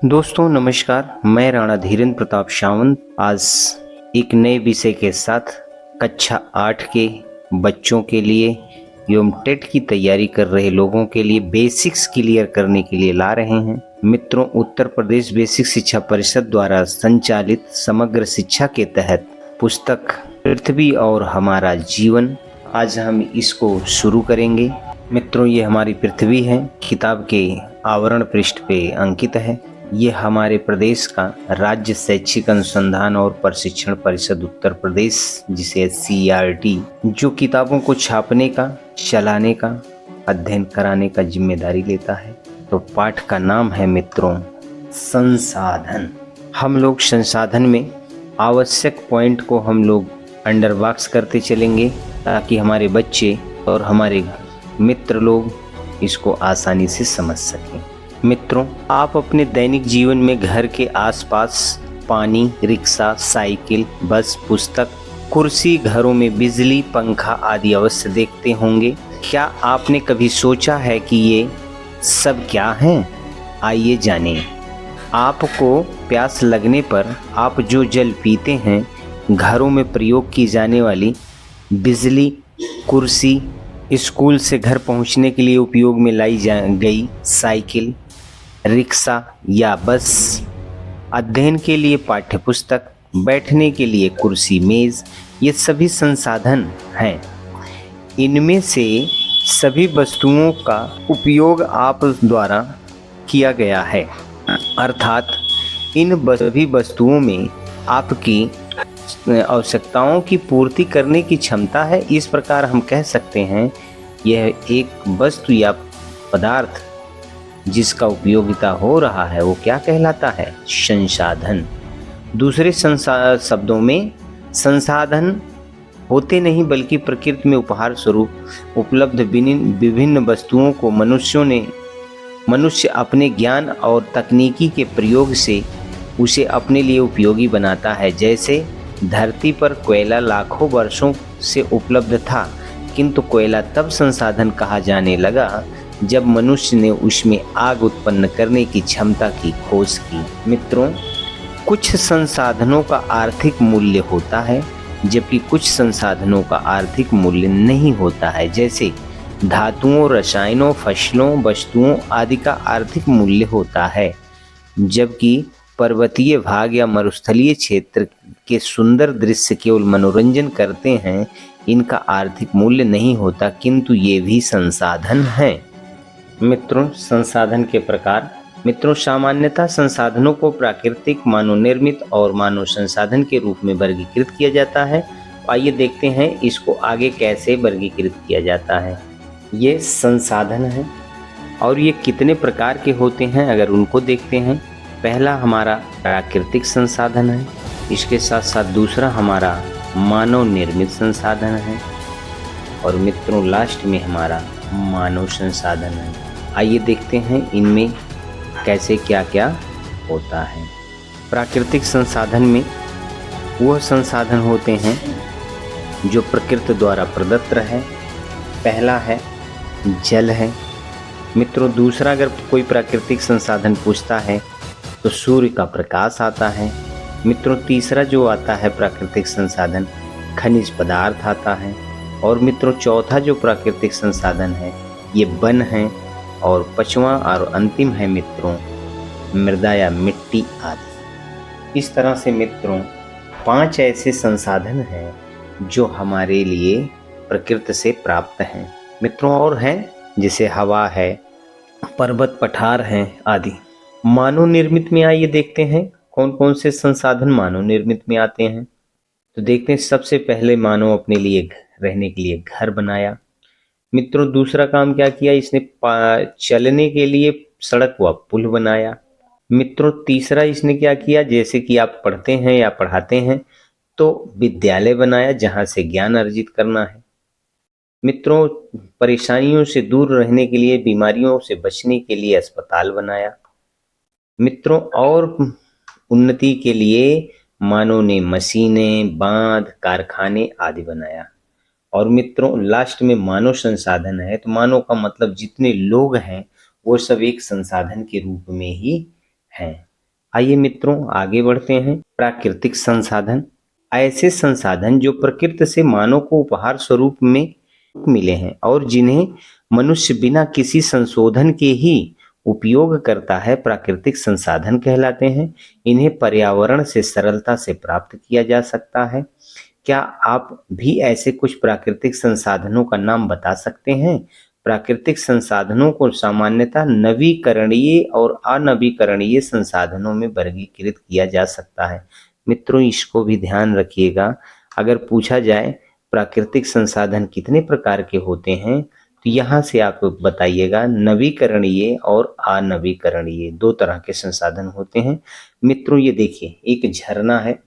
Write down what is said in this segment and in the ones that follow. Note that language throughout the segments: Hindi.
दोस्तों नमस्कार, मैं राणा धीरेन्द्र प्रताप सावंत आज एक नए विषय के साथ कक्षा 8 के बच्चों के लिए एवं टेट की तैयारी कर रहे लोगों के लिए बेसिक्स क्लियर करने के लिए ला रहे हैं। मित्रों, उत्तर प्रदेश बेसिक शिक्षा परिषद द्वारा संचालित समग्र शिक्षा के तहत पुस्तक पृथ्वी और हमारा जीवन, आज हम इसको शुरू करेंगे। मित्रों, ये हमारी पृथ्वी है, किताब के आवरण पृष्ठ पे अंकित है। ये हमारे प्रदेश का राज्य शैक्षिक अनुसंधान और प्रशिक्षण परिषद उत्तर प्रदेश, जिसे CRT, जो किताबों को छापने का, चलाने का, अध्ययन कराने का जिम्मेदारी लेता है। तो पाठ का नाम है मित्रों संसाधन। हम लोग संसाधन में आवश्यक पॉइंट को हम लोग अंडरबॉक्स करते चलेंगे ताकि हमारे बच्चे और हमारे मित्र लोग इसको आसानी से समझ सकें। मित्रों, आप अपने दैनिक जीवन में घर के आसपास पानी, रिक्शा, साइकिल, बस, पुस्तक, कुर्सी, घरों में बिजली, पंखा आदि अवश्य देखते होंगे। क्या आपने कभी सोचा है कि ये सब क्या हैं? आइए जानें। आपको प्यास लगने पर आप जो जल पीते हैं, घरों में प्रयोग की जाने वाली बिजली, कुर्सी, स्कूल से घर पहुंचने के लिए उपयोग में लाई गई साइकिल, रिक्शा या बस, अध्ययन के लिए पाठ्य पुस्तक, बैठने के लिए कुर्सी, मेज, ये सभी संसाधन हैं। इनमें से सभी वस्तुओं का उपयोग आप द्वारा किया गया है, अर्थात इन सभी वस्तुओं में आपकी आवश्यकताओं की पूर्ति करने की क्षमता है। इस प्रकार हम कह सकते हैं यह एक वस्तु या पदार्थ जिसका उपयोगिता हो रहा है वो क्या कहलाता है? संसाधन। दूसरे शब्दों में संसाधन होते नहीं बल्कि प्रकृति में उपहार स्वरूप उपलब्ध विभिन्न वस्तुओं को मनुष्य अपने ज्ञान और तकनीकी के प्रयोग से उसे अपने लिए उपयोगी बनाता है। जैसे धरती पर कोयला लाखों वर्षों से उपलब्ध था, किंतु कोयला तब संसाधन कहा जाने लगा जब मनुष्य ने उसमें आग उत्पन्न करने की क्षमता की खोज की। मित्रों, कुछ संसाधनों का आर्थिक मूल्य होता है जबकि कुछ संसाधनों का आर्थिक मूल्य नहीं होता है। जैसे धातुओं, रसायनों, फसलों, वस्तुओं आदि का आर्थिक मूल्य होता है, जबकि पर्वतीय भाग या मरुस्थलीय क्षेत्र के सुंदर दृश्य केवल मनोरंजन करते हैं, इनका आर्थिक मूल्य नहीं होता, किंतु ये भी संसाधन हैं। मित्रों, संसाधन के प्रकार। मित्रों, सामान्यतः संसाधनों को प्राकृतिक, मानव निर्मित और मानव संसाधन के रूप में वर्गीकृत किया जाता है। आइए देखते हैं इसको आगे कैसे वर्गीकृत किया जाता है। ये संसाधन है और ये कितने प्रकार के होते हैं अगर उनको देखते हैं। पहला हमारा प्राकृतिक संसाधन है, इसके साथ साथ दूसरा हमारा मानव निर्मित संसाधन है और मित्रों लास्ट में हमारा मानव संसाधन है। आइए देखते हैं इनमें कैसे क्या क्या होता है। प्राकृतिक संसाधन में वह संसाधन होते हैं जो प्रकृति द्वारा प्रदत्त है। पहला है जल है। मित्रों, दूसरा अगर कोई प्राकृतिक संसाधन पूछता है तो सूर्य का प्रकाश आता है। मित्रों, तीसरा जो आता है प्राकृतिक संसाधन, खनिज पदार्थ आता है। और मित्रों, चौथा जो प्राकृतिक संसाधन है ये वन है। और पांचवा और अंतिम है मित्रों मृदा या मिट्टी आदि। इस तरह से मित्रों 5 ऐसे संसाधन हैं जो हमारे लिए प्रकृति से प्राप्त हैं। मित्रों और हैं जैसे हवा है, पर्वत पठार हैं आदि। मानव निर्मित में आइए देखते हैं कौन कौन से संसाधन मानव निर्मित में आते हैं। तो देखते हैं, सबसे पहले मानव अपने लिए रहने के लिए घर बनाया। मित्रों, दूसरा काम क्या किया, इसने चलने के लिए सड़क व पुल बनाया। मित्रों, तीसरा इसने क्या किया, जैसे कि आप पढ़ते हैं या पढ़ाते हैं तो विद्यालय बनाया जहां से ज्ञान अर्जित करना है। मित्रों, परेशानियों से दूर रहने के लिए, बीमारियों से बचने के लिए अस्पताल बनाया। मित्रों, और उन्नति के लिए मानव ने मशीनें, बांध, कारखाने आदि बनाया। और मित्रों लास्ट में मानव संसाधन है, तो मानव का मतलब जितने लोग हैं वो सब एक संसाधन के रूप में ही हैं। आइए मित्रों आगे बढ़ते हैं। प्राकृतिक संसाधन, ऐसे संसाधन जो प्रकृति से मानव को उपहार स्वरूप में मिले हैं और जिन्हें मनुष्य बिना किसी संशोधन के ही उपयोग करता है, प्राकृतिक संसाधन कहलाते हैं। इन्हें पर्यावरण से सरलता से प्राप्त किया जा सकता है। क्या आप भी ऐसे कुछ प्राकृतिक संसाधनों का नाम बता सकते हैं? प्राकृतिक संसाधनों को सामान्यतः नवीकरणीय और अनवीकरणीय संसाधनों में वर्गीकृत किया जा सकता है। मित्रों, इसको भी ध्यान रखिएगा। अगर पूछा जाए प्राकृतिक संसाधन कितने प्रकार के होते हैं, तो यहाँ से आप बताइएगा नवीकरणीय और अनवीकरणीय, दो तरह के संसाधन होते हैं। मित्रों, ये देखिए एक झरना है।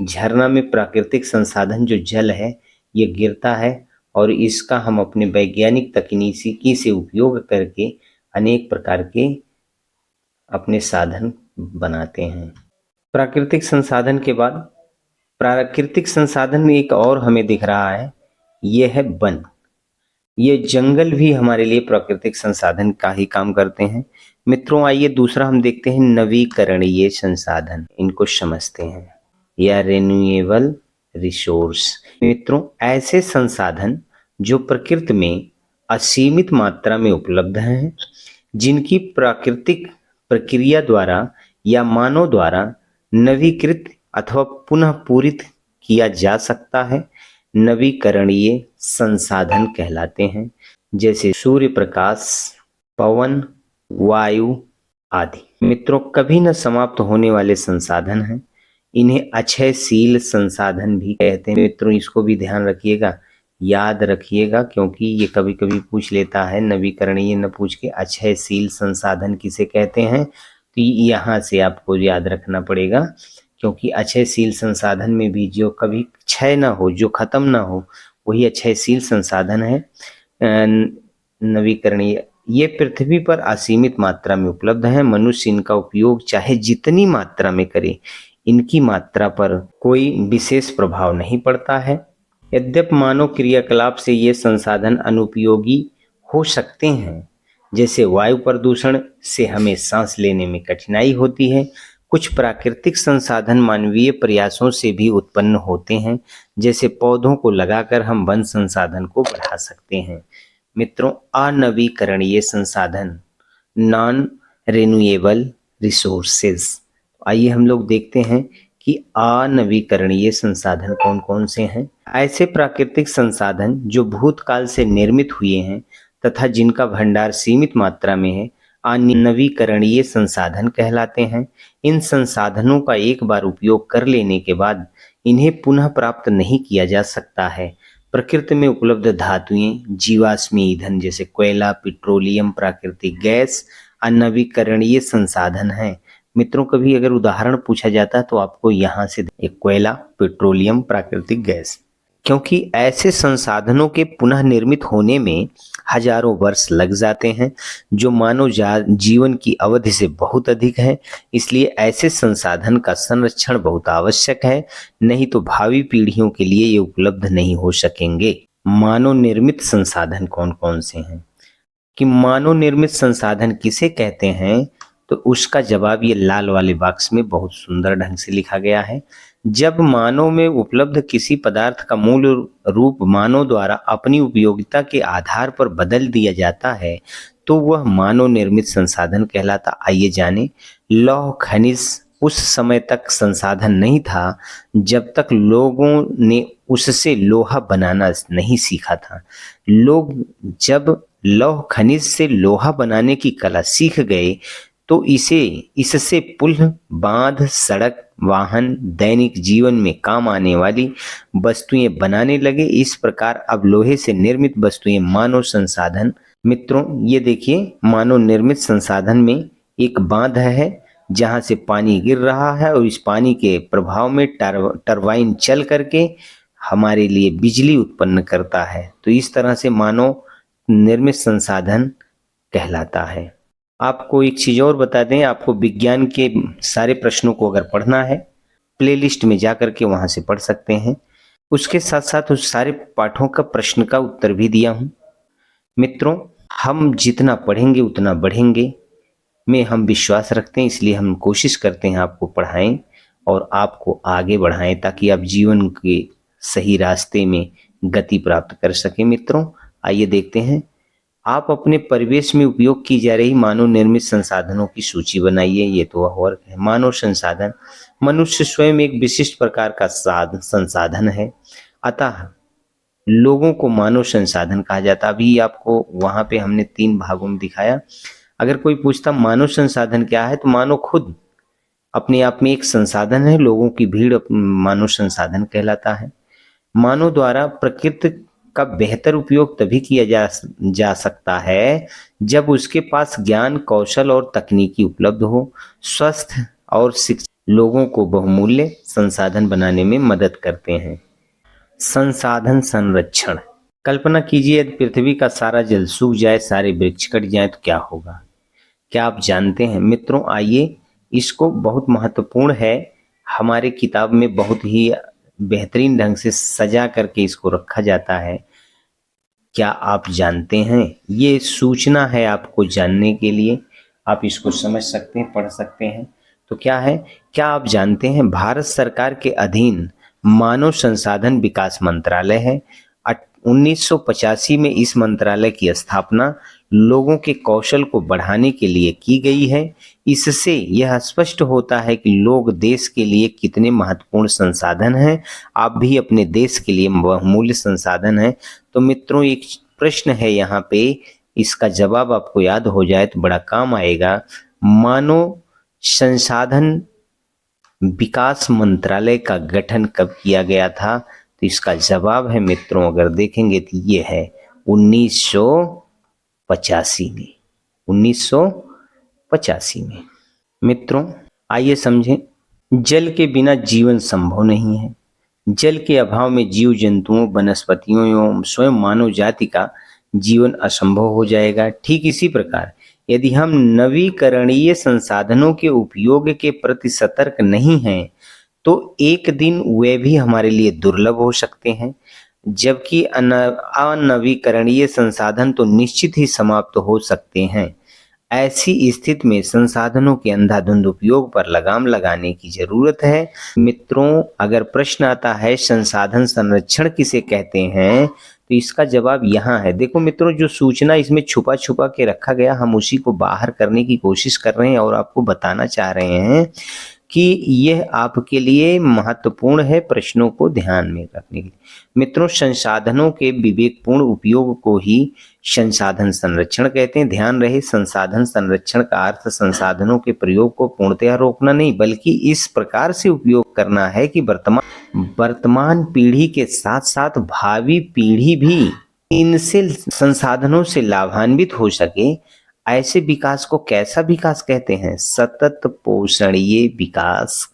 झरना में प्राकृतिक संसाधन जो जल है ये गिरता है और इसका हम अपने वैज्ञानिक तकनीकी से उपयोग करके अनेक प्रकार के अपने साधन बनाते हैं। प्राकृतिक संसाधन के बाद प्राकृतिक संसाधन में एक और हमें दिख रहा है, ये है वन। ये जंगल भी हमारे लिए प्राकृतिक संसाधन का ही काम करते हैं। मित्रों, आइए दूसरा हम देखते हैं नवीकरणीय संसाधन, इनको समझते हैं, या रिन्यूएबल रिसोर्स। मित्रों, ऐसे संसाधन जो प्रकृति में असीमित मात्रा में उपलब्ध हैं, जिनकी प्राकृतिक प्रक्रिया द्वारा या मानव द्वारा नवीकृत अथवा पुनः पूरित किया जा सकता है, नवीकरणीय संसाधन कहलाते हैं। जैसे सूर्य प्रकाश, पवन, वायु आदि। मित्रों, कभी न समाप्त होने वाले संसाधन हैं। इन्हें अक्षयशील संसाधन भी कहते हैं। मित्रों, इसको भी ध्यान रखिएगा, याद रखिएगा, क्योंकि ये कभी कभी पूछ लेता है, नवीकरणीय न पूछ के अक्षयशील संसाधन किसे कहते हैं, तो यहाँ से आपको याद रखना पड़ेगा, क्योंकि अक्षयशील संसाधन में भी जो कभी क्षय ना हो, जो खत्म ना हो, वही अक्षयशील संसाधन है। नवीकरणीय ये पृथ्वी पर असीमित मात्रा में उपलब्ध है। मनुष्य इनका उपयोग चाहे जितनी मात्रा में करे, इनकी मात्रा पर कोई विशेष प्रभाव नहीं पड़ता है। यद्यपि मानव क्रियाकलाप से ये संसाधन अनुपयोगी हो सकते हैं, जैसे वायु प्रदूषण से हमें सांस लेने में कठिनाई होती है। कुछ प्राकृतिक संसाधन मानवीय प्रयासों से भी उत्पन्न होते हैं, जैसे पौधों को लगाकर हम वन संसाधन को बढ़ा सकते हैं। मित्रों, अनवीकरणीय संसाधन, नॉन रिन्यूएबल रिसोर्सेज। आइए हम लोग देखते हैं कि अनवीकरणीय संसाधन कौन कौन से हैं। ऐसे प्राकृतिक संसाधन जो भूतकाल से निर्मित हुए हैं तथा जिनका भंडार सीमित मात्रा में है, अनवीकरणीय संसाधन कहलाते हैं। इन संसाधनों का एक बार उपयोग कर लेने के बाद इन्हें पुनः प्राप्त नहीं किया जा सकता है। प्रकृति में उपलब्ध धातुएं, जीवाश्म ईंधन जैसे कोयला, पेट्रोलियम, प्राकृतिक गैस अनवीकरणीय संसाधन हैं। मित्रों, कभी अगर उदाहरण पूछा जाता है तो आपको यहाँ से एक कोयला, पेट्रोलियम, प्राकृतिक गैस, क्योंकि ऐसे संसाधनों के पुनः निर्मित होने में हजारों वर्ष लग जाते हैं, जो मानव जीवन की अवधि से बहुत अधिक है। इसलिए ऐसे संसाधन का संरक्षण बहुत आवश्यक है, नहीं तो भावी पीढ़ियों के लिए ये उपलब्ध नहीं हो सकेंगे। मानव निर्मित संसाधन कौन कौन से हैं, कि मानव निर्मित संसाधन किसे कहते हैं, तो उसका जवाब ये लाल वाले बॉक्स में बहुत सुंदर ढंग से लिखा गया है। जब मानव में उपलब्ध किसी पदार्थ का मूल रूप मानव द्वारा अपनी उपयोगिता के आधार पर बदल दिया जाता है, तो वह मानव निर्मित संसाधन कहलाता। आइए जाने, लौह खनिज उस समय तक संसाधन नहीं था जब तक लोगों ने उससे लोहा बनाना नहीं सीखा था। लोग जब लौह खनिज से लोहा बनाने की कला सीख गए तो इससे पुल, बांध, सड़क, वाहन, दैनिक जीवन में काम आने वाली वस्तुएं बनाने लगे। इस प्रकार अब लोहे से निर्मित वस्तुएं मानव संसाधन। मित्रों, ये देखिए, मानव निर्मित संसाधन में एक बांध है जहां से पानी गिर रहा है और इस पानी के प्रभाव में टरबाइन चल करके हमारे लिए बिजली उत्पन्न करता है। तो इस तरह से मानव निर्मित संसाधन कहलाता है। आपको एक चीज और बता दें, आपको विज्ञान के सारे प्रश्नों को अगर पढ़ना है, प्लेलिस्ट में जाकर के वहां से पढ़ सकते हैं। उसके साथ साथ उस सारे पाठों का प्रश्न का उत्तर भी दिया हूं। मित्रों, हम जितना पढ़ेंगे उतना बढ़ेंगे, में हम विश्वास रखते हैं, इसलिए हम कोशिश करते हैं आपको पढ़ाएं और आपको आगे बढ़ाएं ताकि आप जीवन के सही रास्ते में गति प्राप्त कर सकें। मित्रों, आइए देखते हैं। आप अपने परिवेश में उपयोग की जा रही मानव निर्मित संसाधनों की सूची बनाइए। ये तो वर्ग है। मानव संसाधन, मनुष्य स्वयं एक विशिष्ट प्रकार का संसाधन है, अतः लोगों को मानव संसाधन कहा जाता। अभी आपको वहां पे हमने 3 भागों में दिखाया। अगर कोई पूछता मानव संसाधन क्या है, तो मानव खुद अपने आप में एक संसाधन है, लोगों की भीड़ मानव संसाधन कहलाता है। मानव द्वारा प्रकृति का बेहतर उपयोग तभी किया जा सकता है जब उसके पास ज्ञान, कौशल और तकनीकी उपलब्ध हो। स्वस्थ और शिक्षित लोगों को बहुमूल्य संसाधन बनाने में मदद करते हैं। संसाधन संरक्षण। कल्पना कीजिए यदि पृथ्वी का सारा जल सूख जाए, सारे वृक्ष कट जाए तो क्या होगा? क्या आप जानते हैं? मित्रों, आइए, इसको बहुत महत्वपूर्ण है। हमारे किताब में बहुत ही बेहतरीन ढंग से सजा करके इसको रखा जाता है। क्या आप जानते हैं? ये सूचना है आपको जानने के लिए, आप इसको समझ सकते हैं, पढ़ सकते हैं। तो क्या है? क्या आप जानते हैं भारत सरकार के अधीन मानव संसाधन विकास मंत्रालय है। 1985 में इस मंत्रालय की स्थापना लोगों के कौशल को बढ़ाने के लिए की गई है। इससे यह स्पष्ट होता है कि लोग देश के लिए कितने महत्वपूर्ण संसाधन हैं। आप भी अपने देश के लिए बहुमूल्य संसाधन हैं। तो मित्रों, एक प्रश्न है यहाँ पे, इसका जवाब आपको याद हो जाए तो बड़ा काम आएगा। मानव संसाधन विकास मंत्रालय का गठन कब किया गया था? तो इसका जवाब है मित्रों, अगर देखेंगे तो ये है 1985 में। 1985 में। मित्रों, आइए समझें। जल के बिना जीवन संभव नहीं है। जल के अभाव में जीव जंतुओं, वनस्पतियों एवं स्वयं मानव जाति का जीवन असंभव हो जाएगा। ठीक इसी प्रकार यदि हम नवीकरणीय संसाधनों के उपयोग के प्रति सतर्क नहीं हैं तो एक दिन वे भी हमारे लिए दुर्लभ हो सकते हैं, जबकि अनवीकरणीय संसाधन तो निश्चित ही समाप्त हो सकते हैं। ऐसी स्थिति में संसाधनों के अंधाधुंध उपयोग पर लगाम लगाने की जरूरत है। मित्रों, अगर प्रश्न आता है संसाधन संरक्षण किसे कहते हैं, तो इसका जवाब यहाँ है। देखो मित्रों, जो सूचना इसमें छुपा छुपा के रखा गया, हम उसी को बाहर करने की कोशिश कर रहे हैं और आपको बताना चाह रहे हैं कि यह आपके लिए महत्वपूर्ण है प्रश्नों को ध्यान में रखने के लिए। मित्रों, संसाधनों के विवेकपूर्ण उपयोग को ही संसाधन संरक्षण कहते हैं। ध्यान रहे, संसाधन संरक्षण का अर्थ संसाधनों के प्रयोग को पूर्णतः रोकना नहीं, बल्कि इस प्रकार से उपयोग करना है कि वर्तमान पीढ़ी के साथ साथ भावी पीढ़ी भी इनसे संसाधनों से लाभान्वित हो सके। ऐसे विकास को कैसा विकास कहते हैं? सतत पोषणीय विकास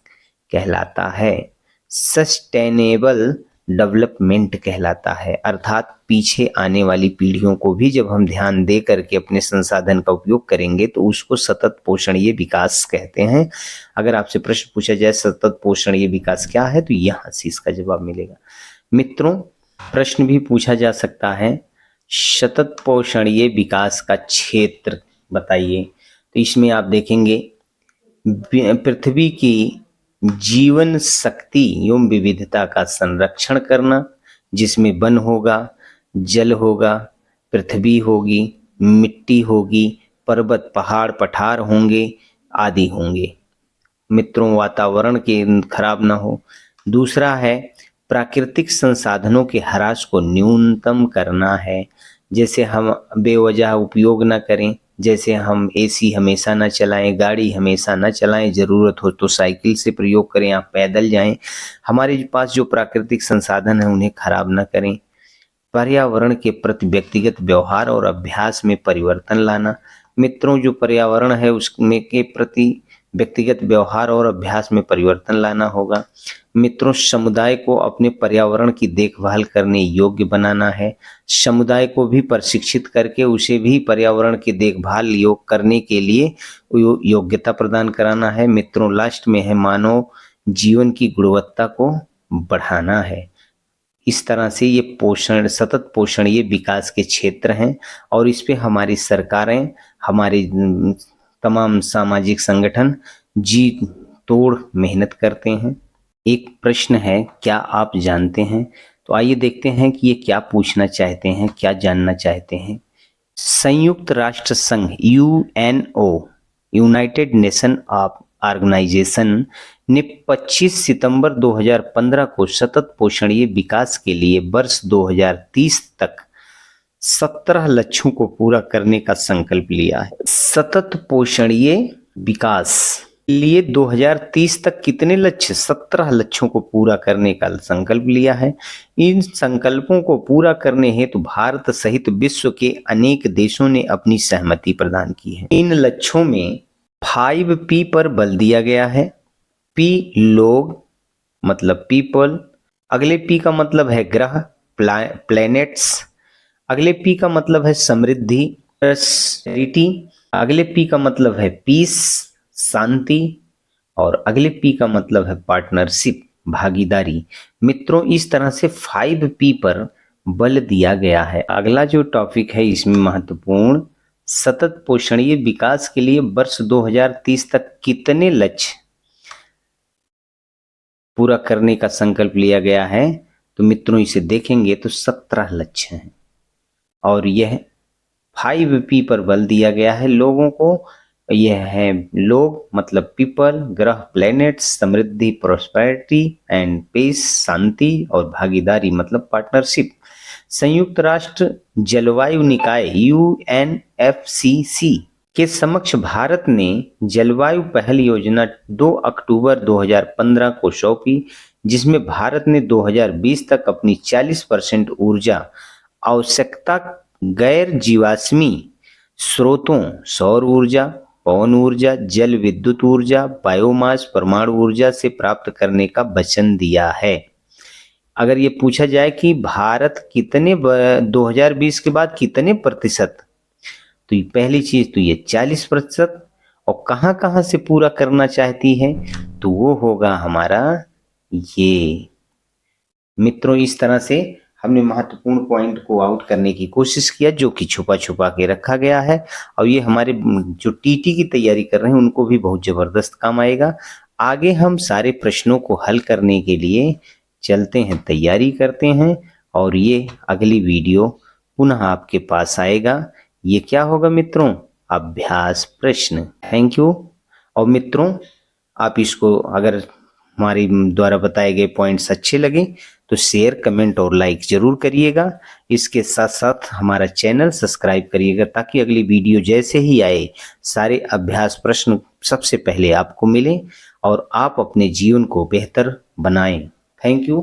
कहलाता है। सस्टेनेबल डेवलपमेंट कहलाता है। अर्थात पीछे आने वाली पीढ़ियों को भी जब हम ध्यान दे करके अपने संसाधन का उपयोग करेंगे तो उसको सतत पोषणीय विकास कहते हैं। अगर आपसे प्रश्न पूछा जाए सतत पोषणीय विकास क्या है, तो यहाँ से इसका जवाब मिलेगा। मित्रों, प्रश्न भी पूछा जा सकता है सतत पोषणीय विकास का क्षेत्र बताइए। तो इसमें आप देखेंगे पृथ्वी की जीवन शक्ति एवं विविधता का संरक्षण करना, जिसमें वन होगा, जल होगा, पृथ्वी होगी, मिट्टी होगी, पर्वत, पहाड़, पठार होंगे आदि होंगे। मित्रों, वातावरण के खराब ना हो। दूसरा है प्राकृतिक संसाधनों के ह्रास को न्यूनतम करना है। जैसे हम बेवजह उपयोग ना करें, जैसे हम एसी हमेशा ना चलाएं, गाड़ी हमेशा ना चलाएं, ज़रूरत हो तो साइकिल से प्रयोग करें, आप पैदल जाएं। हमारे पास जो प्राकृतिक संसाधन है उन्हें खराब ना करें। पर्यावरण के प्रति व्यक्तिगत व्यवहार और अभ्यास में परिवर्तन लाना। मित्रों, जो पर्यावरण है उसमें के प्रति व्यक्तिगत व्यवहार और अभ्यास में परिवर्तन लाना होगा। मित्रों, समुदाय को अपने पर्यावरण की देखभाल करने योग्य बनाना है। समुदाय को भी प्रशिक्षित करके उसे भी पर्यावरण की देखभाल योग करने के लिए योग्यता प्रदान कराना है। मित्रों, लास्ट में है मानव जीवन की गुणवत्ता को बढ़ाना है। इस तरह से ये पोषण, सतत पोषणीय विकास के क्षेत्र हैं और इस पे हमारी सरकारें, हमारे तमाम सामाजिक संगठन जी तोड़ मेहनत करते हैं। एक प्रश्न है, क्या आप जानते हैं? तो आइए देखते हैं कि ये क्या पूछना चाहते हैं, क्या जानना चाहते हैं। संयुक्त राष्ट्र संघ UNO, United Nation of Organization ने 25 सितंबर 2015 को सतत पोषणीय विकास के लिए वर्ष 2030 तक 17 लक्ष्यों को पूरा करने का संकल्प लिया है। सतत पोषणीय विकास के लिए 2030 तक कितने लक्ष्य? 17 लक्ष्यों को पूरा करने का संकल्प लिया है। इन संकल्पों को पूरा करने हेतु भारत सहित विश्व के अनेक देशों ने अपनी सहमति प्रदान की है। इन लक्ष्यों में 5P पर बल दिया गया है। P लोग मतलब पीपल, अगले P का मतलब है ग्रह प्लैनेट्स, अगले P का मतलब है समृद्धि प्रॉस्पेरिटी, अगले P का मतलब है पीस शांति, और अगले P का मतलब है पार्टनरशिप भागीदारी। मित्रों, इस तरह से 5P पर बल दिया गया है। अगला जो टॉपिक है इसमें महत्वपूर्ण, सतत पोषणीय विकास के लिए वर्ष 2030 तक कितने लक्ष्य पूरा करने का संकल्प लिया गया है? तो मित्रों इसे देखेंगे तो 17 लक्ष्य हैं और यह 5P पर बल दिया गया है लोगों को। यह है लोग मतलब पीपल, ग्रह प्लैनेट्स, समृद्धि प्रॉस्पेरिटी एंड पीस शांति, और भागीदारी मतलब पार्टनरशिप। संयुक्त राष्ट्र जलवायु निकाय UNFCCC के समक्ष भारत ने जलवायु पहल योजना 2 अक्टूबर 2015 को सौंपी, जिसमें भारत ने 2020 तक अपनी 40% ऊर्जा आवश्यकता गैर जीवाश्मी स्रोतों सौर ऊर्जा, पवन ऊर्जा, जल विद्युत ऊर्जा, बायोमास, परमाणु ऊर्जा से प्राप्त करने का वचन दिया है। अगर ये पूछा जाए कि भारत कितने 2020 के बाद कितने प्रतिशत, तो ये पहली चीज तो ये 40%, और कहां कहां से पूरा करना चाहती है तो वो होगा हमारा ये। मित्रों, इस तरह से हमने महत्वपूर्ण पॉइंट को आउट करने की कोशिश किया जो कि छुपा छुपा के रखा गया है, और ये हमारे जो टीटी की तैयारी कर रहे हैं उनको भी बहुत जबरदस्त काम आएगा। आगे हम सारे प्रश्नों को हल करने के लिए चलते हैं, तैयारी करते हैं, और ये अगली वीडियो पुनः आपके पास आएगा। ये क्या होगा मित्रों? अभ्यास प्रश्न। Thank you. और मित्रों, आप इसको अगर हमारी द्वारा बताए गए पॉइंट्स अच्छे लगे तो शेयर, कमेंट और लाइक जरूर करिएगा। इसके साथ साथ हमारा चैनल सब्सक्राइब करिएगा ताकि अगली वीडियो जैसे ही आए सारे अभ्यास प्रश्न सबसे पहले आपको मिले और आप अपने जीवन को बेहतर बनाएं। Thank you.